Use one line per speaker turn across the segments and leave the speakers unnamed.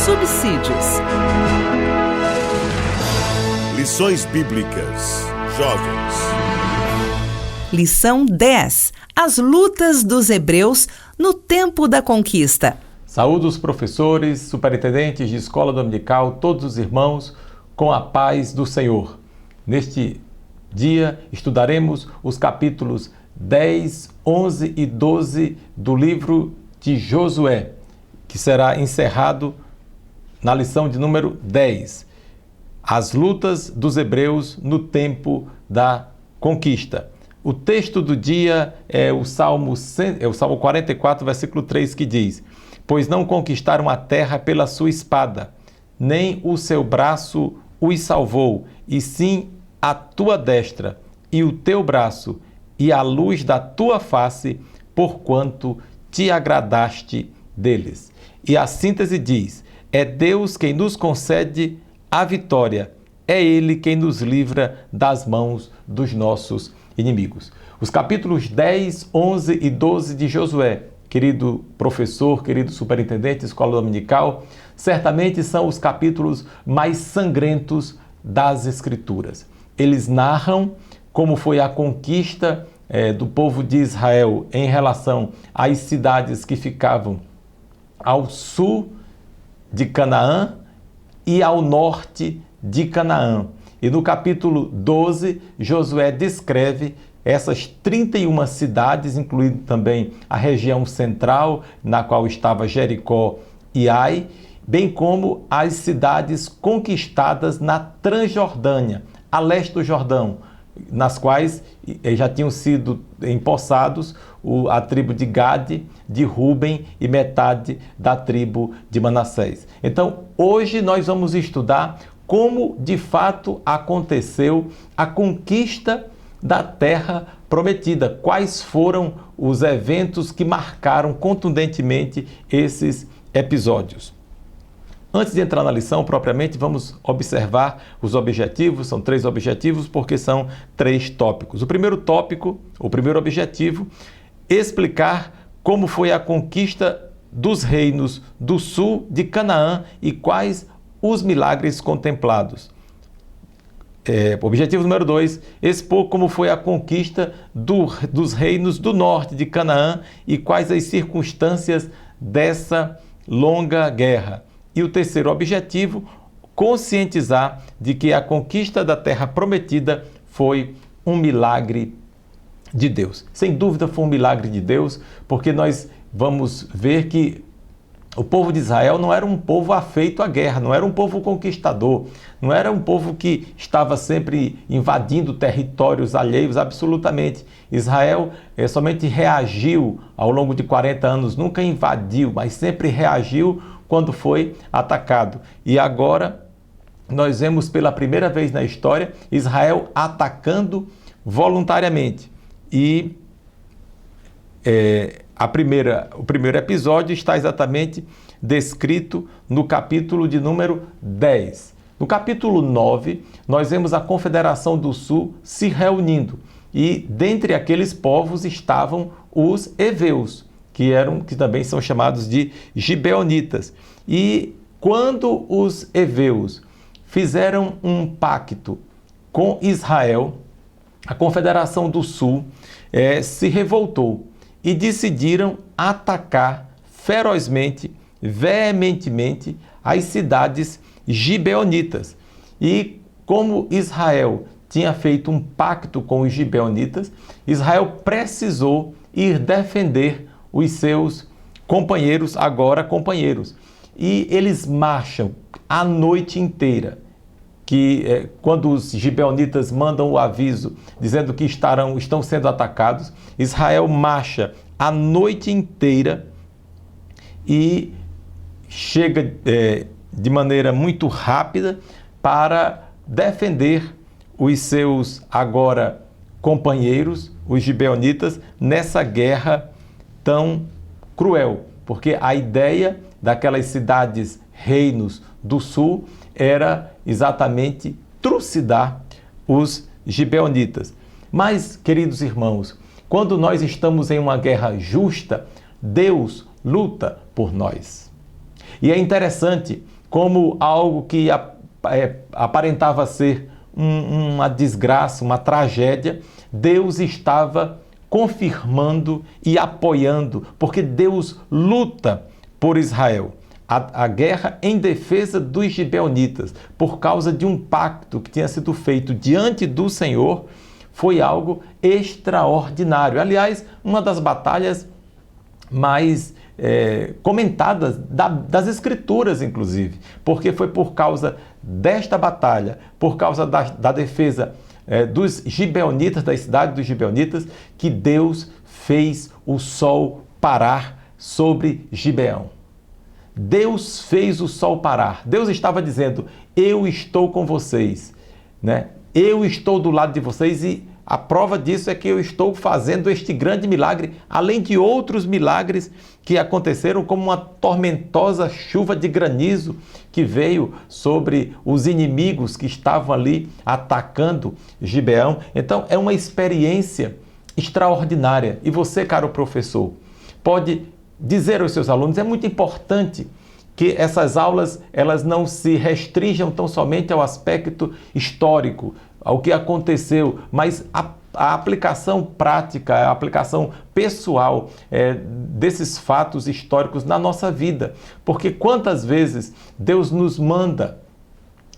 Subsídios.
Lições Bíblicas. Jovens.
Lição 10. As lutas dos hebreus no tempo da conquista.
Saúdo os professores, superintendentes de escola dominical, todos os irmãos, com a paz do Senhor. Neste dia estudaremos os capítulos 10, 11 e 12 do livro de Josué, que será encerrado na lição de número 10, as lutas dos hebreus no tempo da conquista. O texto do dia é o Salmo 44, versículo 3, que diz: Pois não conquistaram a terra pela sua espada, nem o seu braço os salvou, e sim a tua destra e o teu braço e a luz da tua face, porquanto te agradaste deles. E a síntese diz: é Deus quem nos concede a vitória. É Ele quem nos livra das mãos dos nossos inimigos. Os capítulos 10, 11 e 12 de Josué, querido professor, querido superintendente de escola dominical, certamente são os capítulos mais sangrentos das Escrituras. Eles narram como foi a conquista do povo de Israel em relação às cidades que ficavam ao sul de Canaã e ao norte de Canaã. E no capítulo 12, Josué descreve essas 31 cidades, incluindo também a região central, na qual estava Jericó e Ai, bem como as cidades conquistadas na Transjordânia, a leste do Jordão, nas quais já tinham sido empossados a tribo de Gade, de Ruben e metade da tribo de Manassés. Então, hoje nós vamos estudar como de fato aconteceu a conquista da terra prometida, quais foram os eventos que marcaram contundentemente esses episódios. Antes de entrar na lição, propriamente, vamos observar os objetivos. São 3 objetivos, porque são 3 tópicos. O primeiro tópico, o primeiro objetivo, explicar como foi a conquista dos reinos do sul de Canaã e quais os milagres contemplados. Objetivo número 2, expor como foi a conquista dos reinos do norte de Canaã e quais as circunstâncias dessa longa guerra. E o terceiro objetivo, conscientizar de que a conquista da terra prometida foi um milagre de Deus. Sem dúvida foi um milagre de Deus, porque nós vamos ver que o povo de Israel não era um povo afeito à guerra, não era um povo conquistador, não era um povo que estava sempre invadindo territórios alheios, absolutamente. Israel somente reagiu ao longo de 40 anos, nunca invadiu, mas sempre reagiu quando foi atacado. E agora nós vemos pela primeira vez na história Israel atacando voluntariamente. E o primeiro episódio está exatamente descrito no capítulo de número 10. No capítulo 9, nós vemos a Confederação do Sul se reunindo. E dentre aqueles povos estavam os heveus, que também são chamados de gibeonitas. E quando os heveus fizeram um pacto com Israel, a Confederação do Sul se revoltou e decidiram atacar ferozmente, veementemente, as cidades gibeonitas. E como Israel tinha feito um pacto com os gibeonitas, Israel precisou ir defender os seus companheiros, agora companheiros. E eles marcham a noite inteira, quando os gibeonitas mandam o aviso dizendo que estão sendo atacados, Israel marcha a noite inteira e chega de maneira muito rápida para defender os seus agora companheiros, os gibeonitas, nessa guerra tão cruel, porque a ideia daquelas cidades reinos do sul era exatamente trucidar os gibeonitas. Mas, queridos irmãos, quando nós estamos em uma guerra justa, Deus luta por nós. E é interessante como algo que aparentava ser uma desgraça, uma tragédia, Deus estava confirmando e apoiando, porque Deus luta por Israel. A guerra em defesa dos gibeonitas, por causa de um pacto que tinha sido feito diante do Senhor, foi algo extraordinário. Aliás, uma das batalhas mais comentadas das Escrituras, inclusive, porque foi por causa desta batalha, por causa da defesa dos gibeonitas, da cidade dos gibeonitas, que Deus fez o sol parar sobre Gibeão. Deus fez o sol parar. Deus estava dizendo, eu estou com vocês, né? Eu estou do lado de vocês, e a prova disso é que eu estou fazendo este grande milagre, além de outros milagres que aconteceram, como uma tormentosa chuva de granizo que veio sobre os inimigos que estavam ali atacando Gibeão. Então é uma experiência extraordinária. E você, caro professor, pode dizer aos seus alunos, é muito importante que essas aulas elas não se restringam tão somente ao aspecto histórico, ao que aconteceu, mas a aplicação prática, a aplicação pessoal desses fatos históricos na nossa vida. Porque quantas vezes Deus nos manda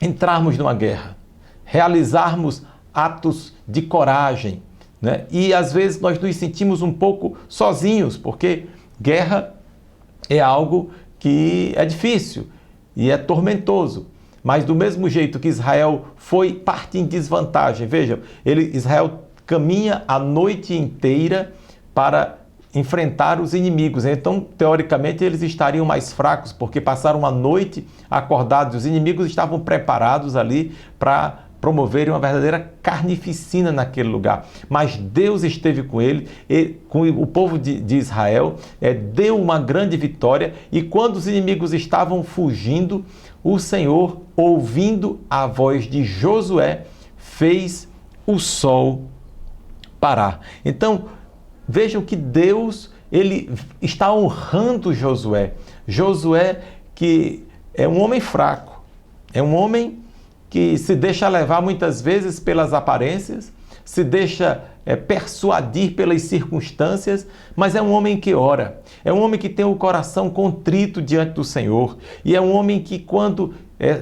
entrarmos numa guerra, realizarmos atos de coragem, né? E às vezes nós nos sentimos um pouco sozinhos, porque guerra é algo que é difícil e é tormentoso. Mas do mesmo jeito que Israel foi parte em desvantagem, vejam, Israel caminha a noite inteira para enfrentar os inimigos. Então, teoricamente, eles estariam mais fracos, porque passaram a noite acordados. Os inimigos estavam preparados ali para promoverem uma verdadeira carnificina naquele lugar. Mas Deus esteve com ele, com o povo de Israel, deu uma grande vitória, e quando os inimigos estavam fugindo, o Senhor, ouvindo a voz de Josué, fez o sol parar. Então, vejam que Deus, ele está honrando Josué. Josué, que é um homem fraco, é um homem que se deixa levar muitas vezes pelas aparências, se deixa persuadir pelas circunstâncias, mas é um homem que ora, é um homem que tem o coração contrito diante do Senhor, e é um homem que quando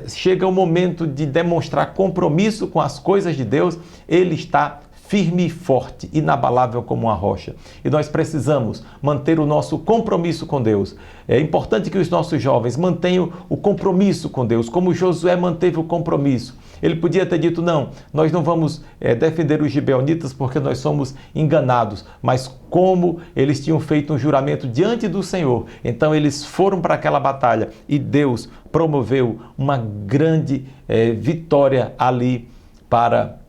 chega o momento de demonstrar compromisso com as coisas de Deus, ele está firme e forte, inabalável como uma rocha. E nós precisamos manter o nosso compromisso com Deus. É importante que os nossos jovens mantenham o compromisso com Deus, como Josué manteve o compromisso. Ele podia ter dito, não, nós não vamos defender os gibeonitas porque nós somos enganados, mas como eles tinham feito um juramento diante do Senhor, então eles foram para aquela batalha e Deus promoveu uma grande vitória ali para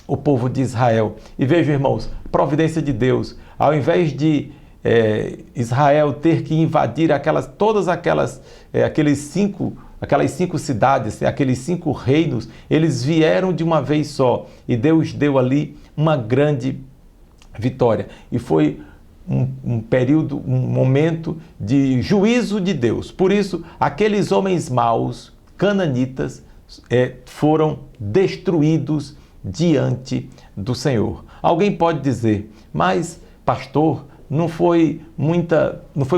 o povo de Israel. E vejam, irmãos, providência de Deus. Ao invés de Israel ter que invadir aquelas cinco cidades, aqueles 5 reinos, eles vieram de uma vez só. E Deus deu ali uma grande vitória. E foi um período, um momento de juízo de Deus. Por isso, aqueles homens maus, cananitas, foram destruídos diante do Senhor. Alguém pode dizer, mas pastor, não foi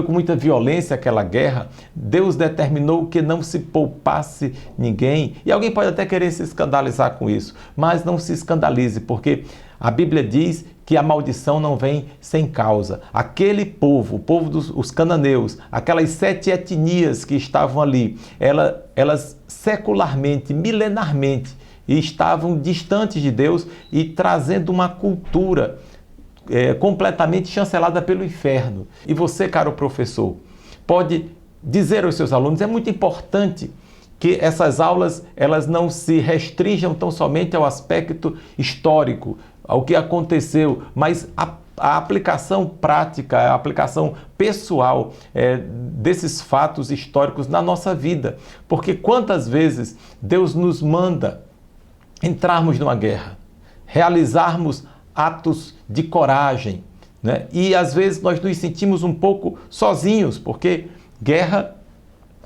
com muita violência aquela guerra? Deus determinou que não se poupasse ninguém. E alguém pode até querer se escandalizar com isso, mas não se escandalize, porque a Bíblia diz que a maldição não vem sem causa. Aquele povo, o povo dos cananeus, aquelas 7 etnias que estavam ali, elas secularmente, milenarmente, e estavam distantes de Deus e trazendo uma cultura completamente chancelada pelo inferno. E você, caro professor, pode dizer aos seus alunos, é muito importante que essas aulas elas não se restringam tão somente ao aspecto histórico, ao que aconteceu, mas a aplicação prática, a aplicação pessoal desses fatos históricos na nossa vida. Porque quantas vezes Deus nos manda entrarmos numa guerra, realizarmos atos de coragem, né? E às vezes nós nos sentimos um pouco sozinhos, porque guerra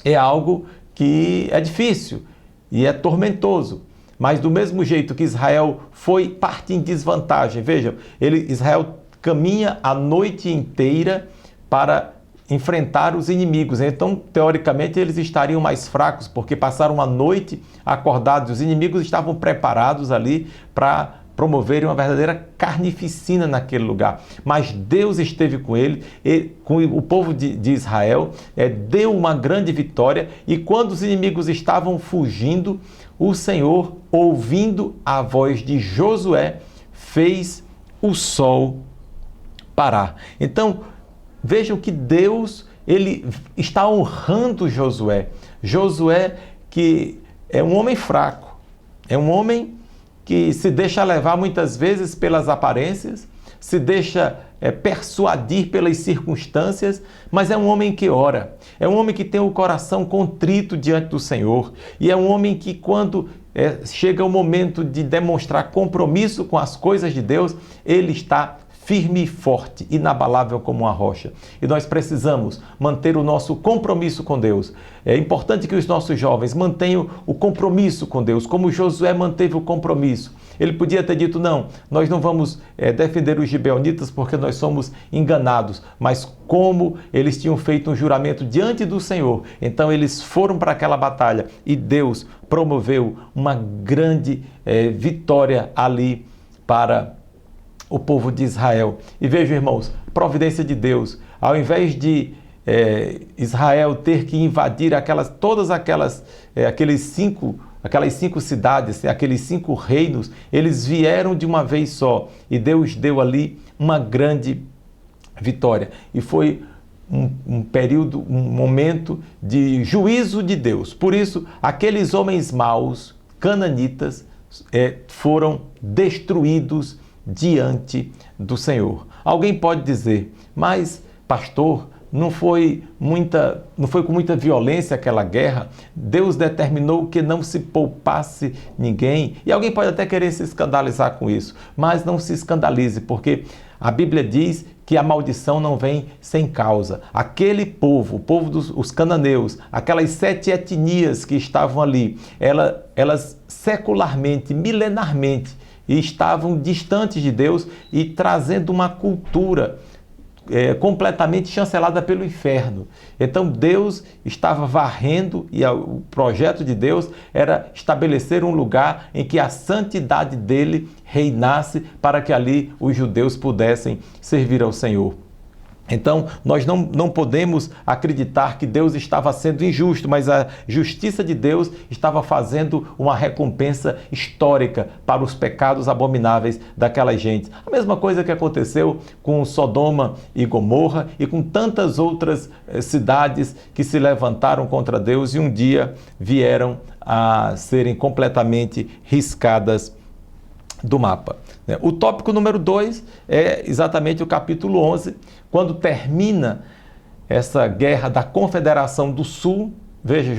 é algo que é difícil e é tormentoso. Mas do mesmo jeito que Israel foi parte em desvantagem, vejam, Israel caminha a noite inteira para enfrentar os inimigos. Então, teoricamente, eles estariam mais fracos, porque passaram a noite acordados. Os inimigos estavam preparados ali para promoverem uma verdadeira carnificina naquele lugar. Mas Deus esteve com ele, com o povo de Israel, deu uma grande vitória, e quando os inimigos estavam fugindo, o Senhor, ouvindo a voz de Josué, fez o sol parar. Então, vejam que Deus, ele está honrando Josué. Josué, que é um homem fraco, é um homem que se deixa levar muitas vezes pelas aparências, se deixa persuadir pelas circunstâncias, mas é um homem que ora, é um homem que tem o coração contrito diante do Senhor, e é um homem que quando chega o momento de demonstrar compromisso com as coisas de Deus, ele está firme e forte, inabalável como uma rocha. E nós precisamos manter o nosso compromisso com Deus. É importante que os nossos jovens mantenham o compromisso com Deus, como Josué manteve o compromisso. Ele podia ter dito, não, nós não vamos defender os gibeonitas porque nós somos enganados, mas como eles tinham feito um juramento diante do Senhor, então eles foram para aquela batalha e Deus promoveu uma grande vitória ali para o povo de Israel. E vejam, irmãos, providência de Deus, ao invés de Israel ter que invadir aquelas cinco cidades, aqueles 5 reinos, eles vieram de uma vez só, e Deus deu ali uma grande vitória. E foi um período, um momento de juízo de Deus. Por isso, aqueles homens maus, cananitas, foram destruídos diante do Senhor. Alguém pode dizer, mas pastor, não foi com muita violência aquela guerra? Deus determinou que não se poupasse ninguém. E alguém pode até querer se escandalizar com isso, mas não se escandalize, porque a Bíblia diz que a maldição não vem sem causa. Aquele povo, o povo dos cananeus, aquelas 7 etnias que estavam ali, elas secularmente, milenarmente, estavam distantes de Deus e trazendo uma cultura completamente chancelada pelo inferno. Então Deus estava varrendo, e o projeto de Deus era estabelecer um lugar em que a santidade dele reinasse, para que ali os judeus pudessem servir ao Senhor. Então, nós não podemos acreditar que Deus estava sendo injusto, mas a justiça de Deus estava fazendo uma recompensa histórica para os pecados abomináveis daquela gente. A mesma coisa que aconteceu com Sodoma e Gomorra e com tantas outras cidades que se levantaram contra Deus e um dia vieram a serem completamente riscadas do mapa. O tópico número 2 é exatamente o capítulo 11, quando termina essa guerra da Confederação do Sul. Veja,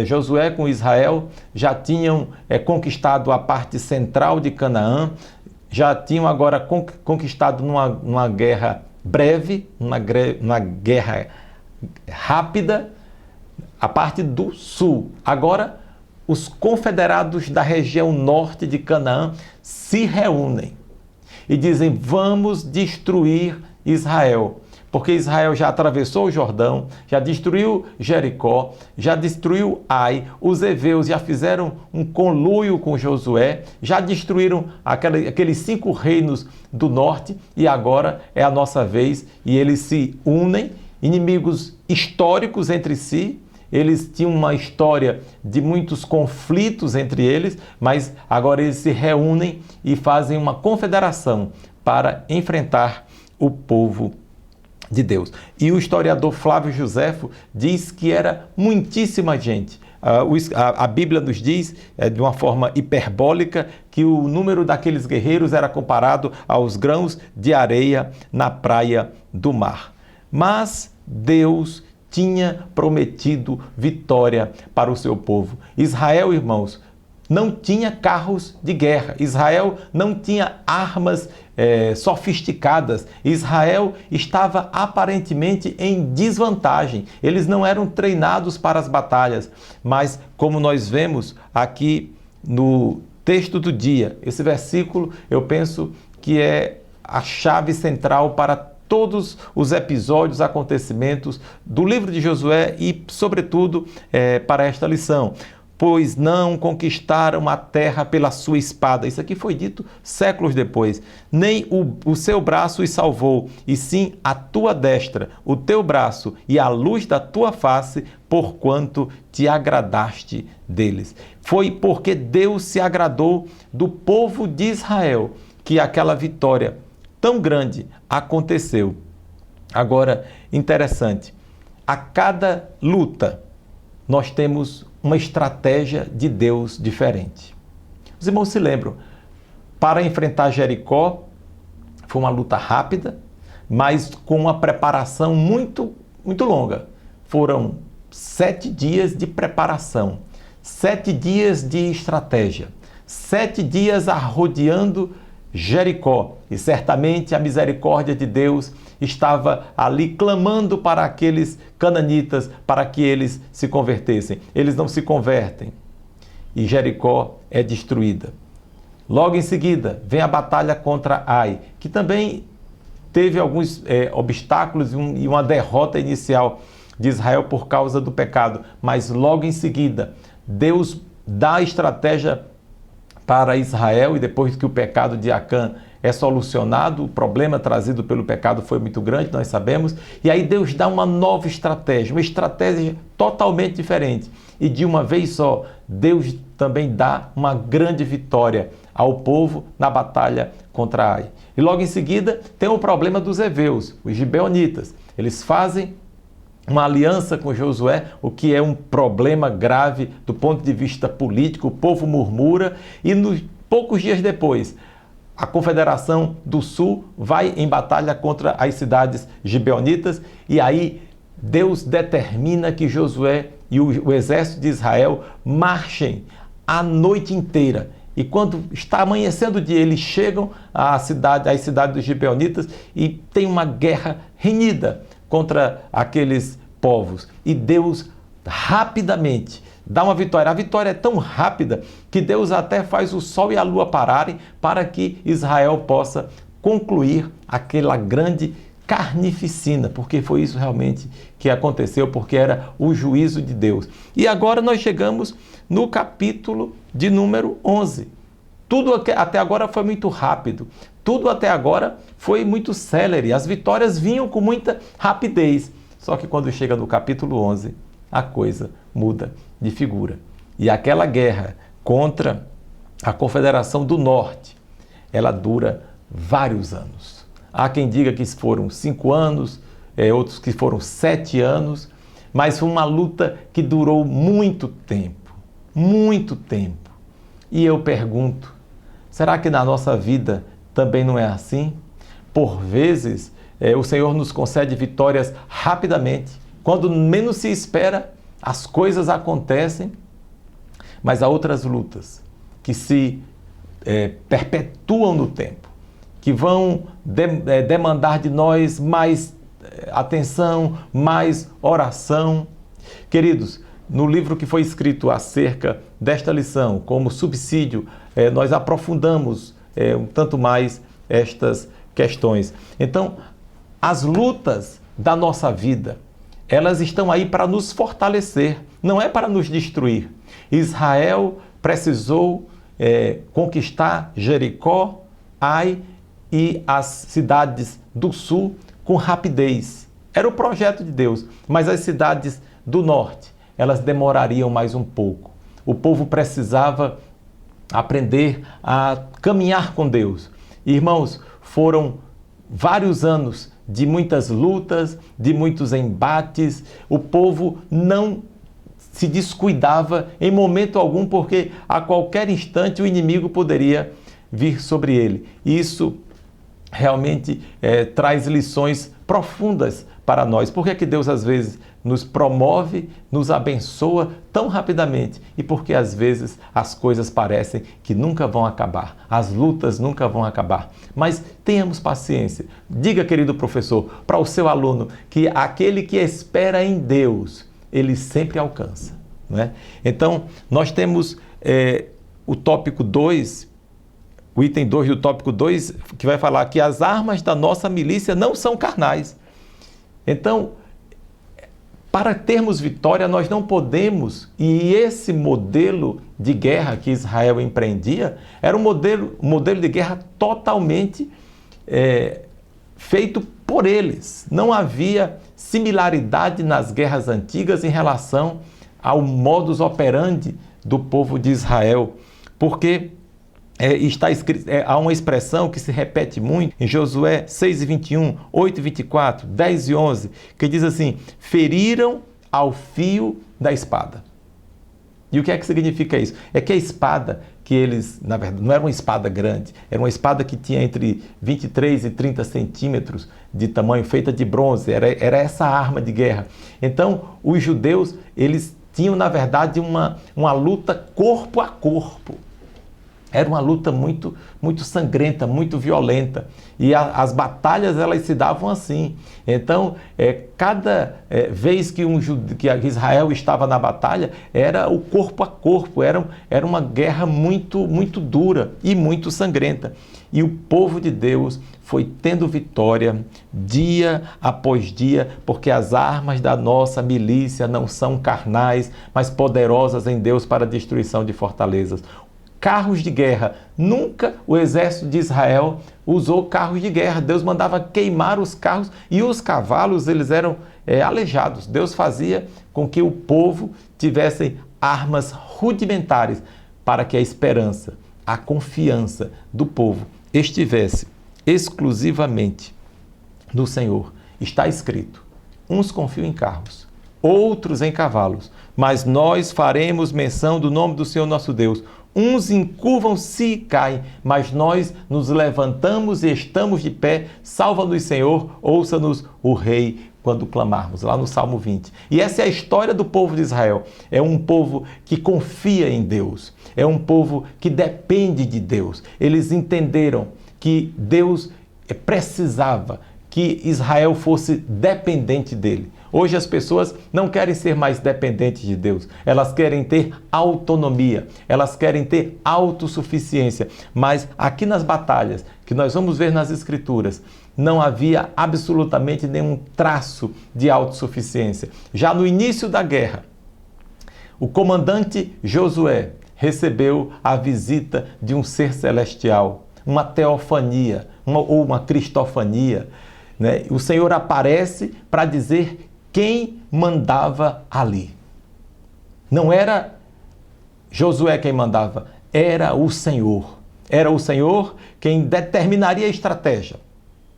Josué com Israel já tinham conquistado a parte central de Canaã, já tinham agora conquistado numa guerra breve, numa guerra rápida, a parte do sul. Agora, os confederados da região norte de Canaã se reúnem e dizem, vamos destruir Israel, porque Israel já atravessou o Jordão, já destruiu Jericó, já destruiu Ai, os heveus já fizeram um conluio com Josué, já destruíram aqueles 5 reinos do norte, e agora é a nossa vez, e eles se unem, inimigos históricos entre si. Eles tinham uma história de muitos conflitos entre eles, mas agora eles se reúnem e fazem uma confederação para enfrentar o povo de Deus. E o historiador Flávio Joséfo diz que era muitíssima gente. A Bíblia nos diz, de uma forma hiperbólica, que o número daqueles guerreiros era comparado aos grãos de areia na praia do mar. Mas Deus tinha prometido vitória para o seu povo. Israel, irmãos, não tinha carros de guerra. Israel não tinha armas sofisticadas. Israel estava aparentemente em desvantagem. Eles não eram treinados para as batalhas. Mas, como nós vemos aqui no texto do dia, esse versículo, eu penso que é a chave central para todos os episódios, acontecimentos do livro de Josué e, sobretudo, para esta lição. Pois não conquistaram a terra pela sua espada. Isso aqui foi dito séculos depois. Nem o seu braço os salvou, e sim a tua destra, o teu braço e a luz da tua face, porquanto te agradaste deles. Foi porque Deus se agradou do povo de Israel que aquela vitória tão grande aconteceu. Agora, interessante, a cada luta nós temos uma estratégia de Deus diferente. Os irmãos se lembram, para enfrentar Jericó, foi uma luta rápida, mas com uma preparação muito longa. Foram 7 dias de preparação, 7 dias de estratégia, 7 dias arrodeando Jericó. E certamente a misericórdia de Deus estava ali clamando para aqueles cananitas, para que eles se convertessem. Eles não se convertem e Jericó é destruída. Logo em seguida vem a batalha contra Ai, que também teve alguns obstáculos e uma derrota inicial de Israel por causa do pecado. Mas logo em seguida Deus dá a estratégia para Israel, e depois que o pecado de Acã é solucionado, o problema trazido pelo pecado foi muito grande, nós sabemos, e aí Deus dá uma nova estratégia, uma estratégia totalmente diferente. E de uma vez só, Deus também dá uma grande vitória ao povo na batalha contra Ai. E logo em seguida tem o problema dos heveus, os gibeonitas. Eles fazem uma aliança com Josué, o que é um problema grave do ponto de vista político. O povo murmura e poucos dias depois, a Confederação do Sul vai em batalha contra as cidades gibeonitas, e aí Deus determina que Josué e o exército de Israel marchem a noite inteira. E quando está amanhecendo o dia, eles chegam às cidades dos gibeonitas e tem uma guerra renhida contra aqueles povos. E Deus rapidamente dá uma vitória. A vitória é tão rápida que Deus até faz o sol e a lua pararem para que Israel possa concluir aquela grande carnificina, porque foi isso realmente que aconteceu, porque era o juízo de Deus. E agora nós chegamos no capítulo de número 11. Tudo até agora foi muito rápido, tudo até agora foi muito célere, as vitórias vinham com muita rapidez. Só que quando chega no capítulo 11, a coisa muda de figura. E aquela guerra contra a Confederação do Norte, ela dura vários anos. Há quem diga que foram 5 anos, outros que foram 7 anos, mas foi uma luta que durou muito tempo, muito tempo. E eu pergunto, será que na nossa vida também não é assim? Por vezes, o Senhor nos concede vitórias rapidamente. Quando menos se espera, as coisas acontecem, mas há outras lutas que se perpetuam no tempo, que vão demandar de nós mais atenção, mais oração. Queridos, no livro que foi escrito acerca desta lição, como subsídio, nós aprofundamos um tanto mais estas questões. Então, as lutas da nossa vida, elas estão aí para nos fortalecer, não é para nos destruir. Israel precisou conquistar Jericó, Ai e as cidades do sul com rapidez. Era o projeto de Deus, mas as cidades do norte, elas demorariam mais um pouco. O povo precisava aprender a caminhar com Deus. Irmãos, foram vários anos de muitas lutas, de muitos embates. O povo não se descuidava em momento algum, porque a qualquer instante o inimigo poderia vir sobre ele. Isso realmente traz lições profundas para nós. Por que é que Deus às vezes nos promove, nos abençoa tão rapidamente? E porque às vezes as coisas parecem que nunca vão acabar, as lutas nunca vão acabar. Mas tenhamos paciência. Diga, querido professor, para o seu aluno que aquele que espera em Deus, ele sempre alcança, não é? Então, nós temos o tópico 2, o item 2 do tópico 2, que vai falar que as armas da nossa milícia não são carnais. Então, para termos vitória, nós não podemos, e esse modelo de guerra que Israel empreendia, era um modelo de guerra totalmente feito por eles. Não havia similaridade nas guerras antigas em relação ao modus operandi do povo de Israel, porque está escrito, há uma expressão que se repete muito em Josué 6:21, 8:24, 10:11, que diz assim: feriram ao fio da espada. E o que é que significa isso? É que a espada que eles, na verdade, não era uma espada grande, era uma espada que tinha entre 23 e 30 centímetros de tamanho, feita de bronze, era essa arma de guerra. Então, os judeus, eles tinham, na verdade, uma luta corpo a corpo. Era uma luta muito, muito sangrenta, muito violenta. E as batalhas, elas se davam assim. Então, cada vez que Israel estava na batalha, era o corpo a corpo. Era uma guerra muito, muito dura e muito sangrenta. E o povo de Deus foi tendo vitória dia após dia, porque as armas da nossa milícia não são carnais, mas poderosas em Deus para a destruição de fortalezas. Carros de guerra. Nunca o exército de Israel usou carros de guerra. Deus mandava queimar os carros e os cavalos, eles eram aleijados. Deus fazia com que o povo tivesse armas rudimentares para que a esperança, a confiança do povo estivesse exclusivamente no Senhor. Está escrito: uns confiam em carros, outros em cavalos, mas nós faremos menção do nome do Senhor nosso Deus. Uns encurvam-se e caem, mas nós nos levantamos e estamos de pé. Salva-nos, Senhor, ouça-nos o Rei, quando clamarmos, lá no Salmo 20. E essa é a história do povo de Israel. É um povo que confia em Deus. É um povo que depende de Deus. Eles entenderam que Deus precisava que Israel fosse dependente dele. Hoje as pessoas não querem ser mais dependentes de Deus. Elas querem ter autonomia, elas querem ter autossuficiência. Mas aqui nas batalhas, que nós vamos ver nas Escrituras, não havia absolutamente nenhum traço de autossuficiência. Já no início da guerra, o comandante Josué recebeu a visita de um ser celestial, uma teofania, ou uma cristofania, né? O Senhor aparece para dizer quem mandava ali. Não era Josué quem mandava, era o Senhor. Era o Senhor quem determinaria a estratégia,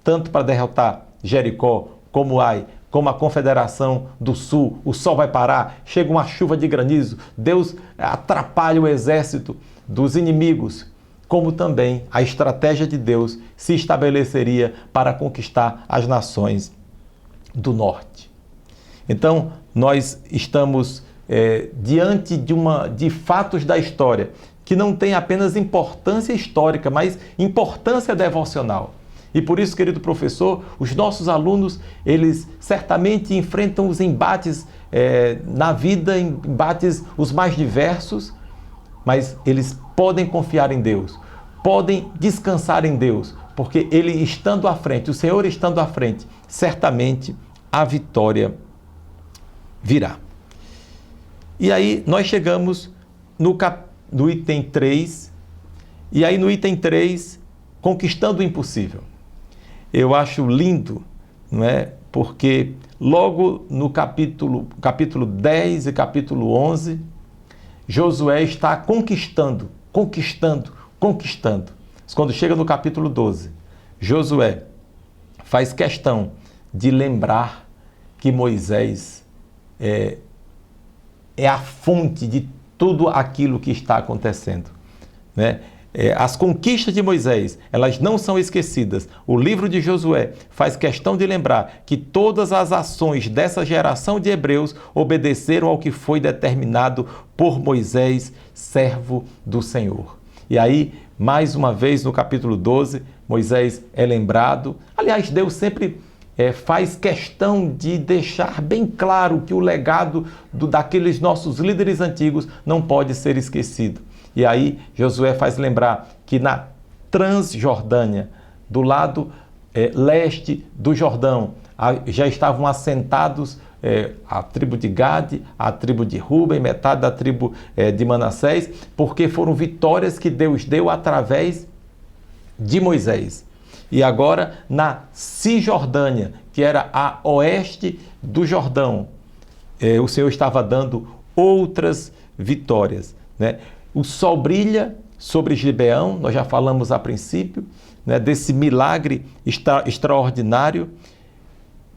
tanto para derrotar Jericó, como Ai, como a Confederação do Sul. O sol vai parar, chega uma chuva de granizo, Deus atrapalha o exército dos inimigos, como também a estratégia de Deus se estabeleceria para conquistar as nações do norte. Então, nós estamos diante de fatos da história que não tem apenas importância histórica, mas importância devocional. E por isso, querido professor, os nossos alunos, eles certamente enfrentam os embates na vida, embates os mais diversos, mas eles podem confiar em Deus, podem descansar em Deus, porque Ele estando à frente, o Senhor estando à frente, certamente a vitória virá. E aí nós chegamos no item 3, e aí no item 3, conquistando o impossível. Eu acho lindo, não é? Porque logo no capítulo 10 e capítulo 11, Josué está conquistando. Mas quando chega no capítulo 12, Josué faz questão de lembrar que Moisés é a fonte de tudo aquilo que está acontecendo, né? As conquistas de Moisés, elas não são esquecidas. O livro de Josué faz questão de lembrar que todas as ações dessa geração de hebreus obedeceram ao que foi determinado por Moisés, servo do Senhor. E aí, mais uma vez, no capítulo 12, Moisés é lembrado. Aliás, Deus sempre faz questão de deixar bem claro que o legado daqueles nossos líderes antigos não pode ser esquecido. E aí Josué faz lembrar que na Transjordânia, do lado leste do Jordão, já estavam assentados a tribo de Gade, a tribo de Ruben, metade da tribo de Manassés, porque foram vitórias que Deus deu através de Moisés. E agora na Cisjordânia, que era a oeste do Jordão, o Senhor estava dando outras vitórias, né? O sol brilha sobre Gibeão, nós já falamos a princípio, né, desse milagre extraordinário,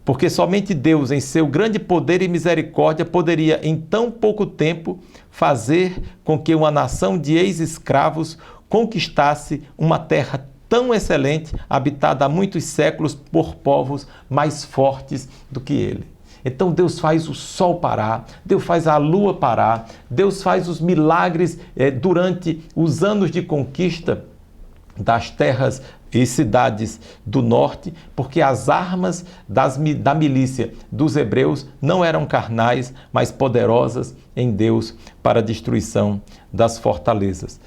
porque somente Deus, em seu grande poder e misericórdia, poderia em tão pouco tempo fazer com que uma nação de ex-escravos conquistasse uma terra tão excelente, habitada há muitos séculos por povos mais fortes do que ele. Então Deus faz o sol parar, Deus faz a lua parar, Deus faz os milagres durante os anos de conquista das terras e cidades do norte, porque as armas da milícia dos hebreus não eram carnais, mas poderosas em Deus para a destruição das fortalezas.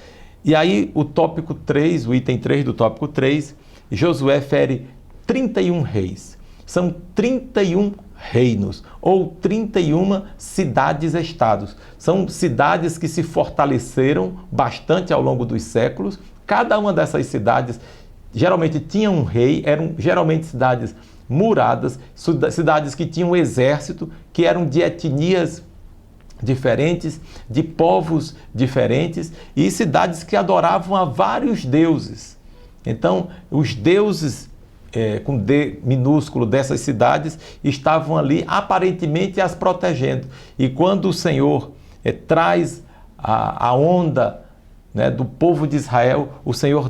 E aí o tópico 3, o item 3 do tópico 3, Josué fere 31 reis. São 31 reinos, ou 31 cidades-estados. São cidades que se fortaleceram bastante ao longo dos séculos. Cada uma dessas cidades geralmente tinha um rei, eram geralmente cidades muradas, cidades que tinham um exército, que eram de etnias diferentes, de povos diferentes, e cidades que adoravam a vários deuses. Então, os deuses com D minúsculo dessas cidades estavam ali aparentemente as protegendo. E quando o Senhor traz a onda, né, do povo de Israel, o Senhor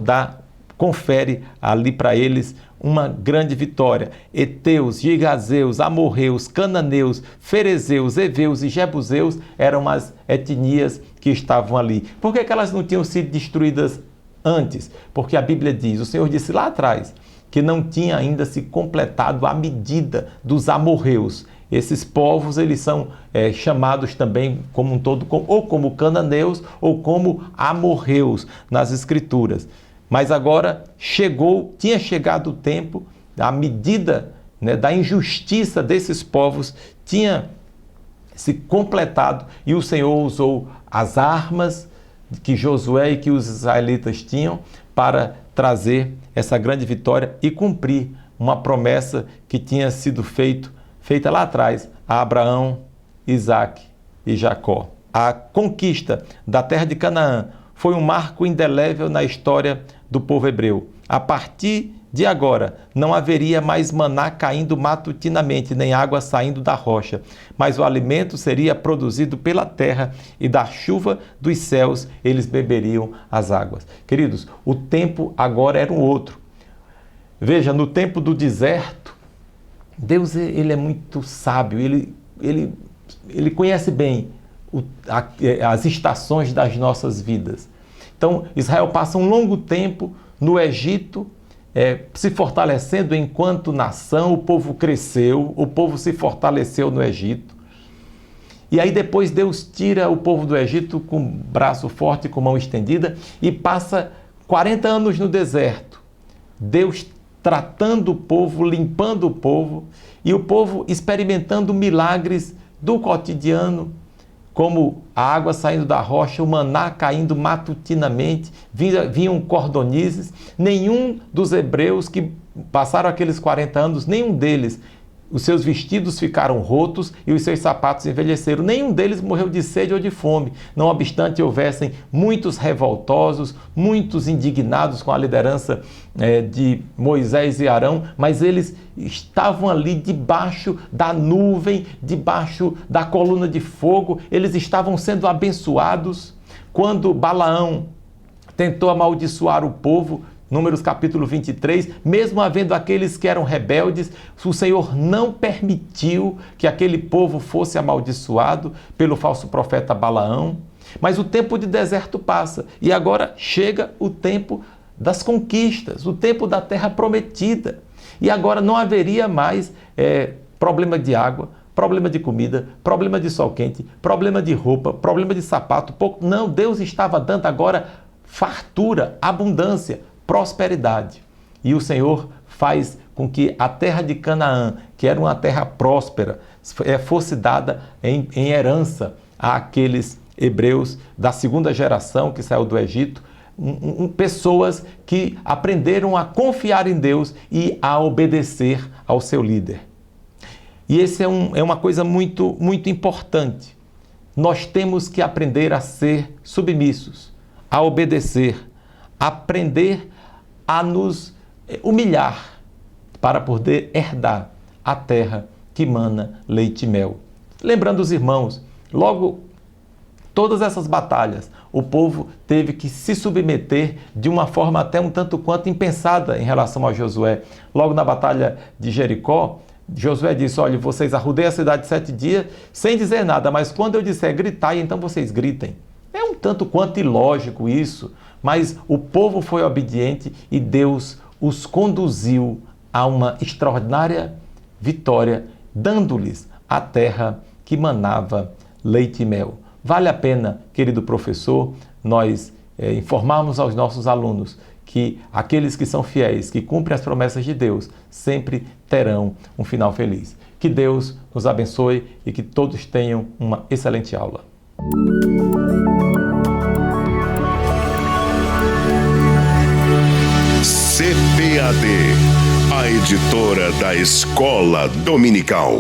confere ali para eles uma grande vitória. Heteus, Gigazeus, Amorreus, Cananeus, Ferezeus, Eveus e Jebuseus eram as etnias que estavam ali. Por que elas não tinham sido destruídas antes? Porque a Bíblia diz, o Senhor disse lá atrás, que não tinha ainda se completado a medida dos amorreus. Esses povos, eles são chamados também como um todo, ou como cananeus, ou como amorreus nas Escrituras. Mas agora tinha chegado o tempo, a medida, né, da injustiça desses povos tinha se completado, e o Senhor usou as armas que Josué e que os israelitas tinham para trazer essa grande vitória e cumprir uma promessa que tinha sido feita lá atrás a Abraão, Isaque e Jacó. A conquista da terra de Canaã foi um marco indelével na história do povo hebreu. A partir de agora, não haveria mais maná caindo matutinamente, nem água saindo da rocha, mas o alimento seria produzido pela terra, e da chuva dos céus eles beberiam as águas. Queridos, o tempo agora era um outro. Veja, no tempo do deserto, Deus ele é muito sábio, ele conhece bem as estações das nossas vidas. Então, Israel passa um longo tempo no Egito, se fortalecendo enquanto nação. O povo cresceu, o povo se fortaleceu no Egito. E aí depois Deus tira o povo do Egito com braço forte, com mão estendida, e passa 40 anos no deserto. Deus tratando o povo, limpando o povo, e o povo experimentando milagres do cotidiano, como a água saindo da rocha, o maná caindo matutinamente, vinham cordonizes. Nenhum dos hebreus que passaram aqueles 40 anos, nenhum deles os seus vestidos ficaram rotos e os seus sapatos envelheceram. Nenhum deles morreu de sede ou de fome. Não obstante houvessem muitos revoltosos, muitos indignados com a liderança de Moisés e Arão, mas eles estavam ali debaixo da nuvem, debaixo da coluna de fogo. Eles estavam sendo abençoados. Quando Balaão tentou amaldiçoar o povo, Números capítulo 23, mesmo havendo aqueles que eram rebeldes, o Senhor não permitiu que aquele povo fosse amaldiçoado pelo falso profeta Balaão. Mas o tempo de deserto passa e agora chega o tempo das conquistas, o tempo da terra prometida. E agora não haveria mais problema de água, problema de comida, problema de sol quente, problema de roupa, problema de sapato. Não, Deus estava dando agora fartura, abundância, prosperidade. E o Senhor faz com que a terra de Canaã, que era uma terra próspera, fosse dada em herança àqueles hebreus da segunda geração que saiu do Egito, pessoas que aprenderam a confiar em Deus e a obedecer ao seu líder. E esse é uma coisa muito, muito importante. Nós temos que aprender a ser submissos, a obedecer, aprender a nos humilhar para poder herdar a terra que mana leite e mel. Lembrando os irmãos, logo todas essas batalhas, o povo teve que se submeter de uma forma até um tanto quanto impensada em relação a Josué. Logo na batalha de Jericó, Josué disse: olha, vocês arrudeiam a cidade 7 dias sem dizer nada, mas quando eu disser gritai, então vocês gritem. É um tanto quanto ilógico isso, mas o povo foi obediente e Deus os conduziu a uma extraordinária vitória, dando-lhes a terra que manava leite e mel. Vale a pena, querido professor, nós informarmos aos nossos alunos que aqueles que são fiéis, que cumprem as promessas de Deus, sempre terão um final feliz. Que Deus nos abençoe e que todos tenham uma excelente aula.
CPAD, a editora da Escola Dominical.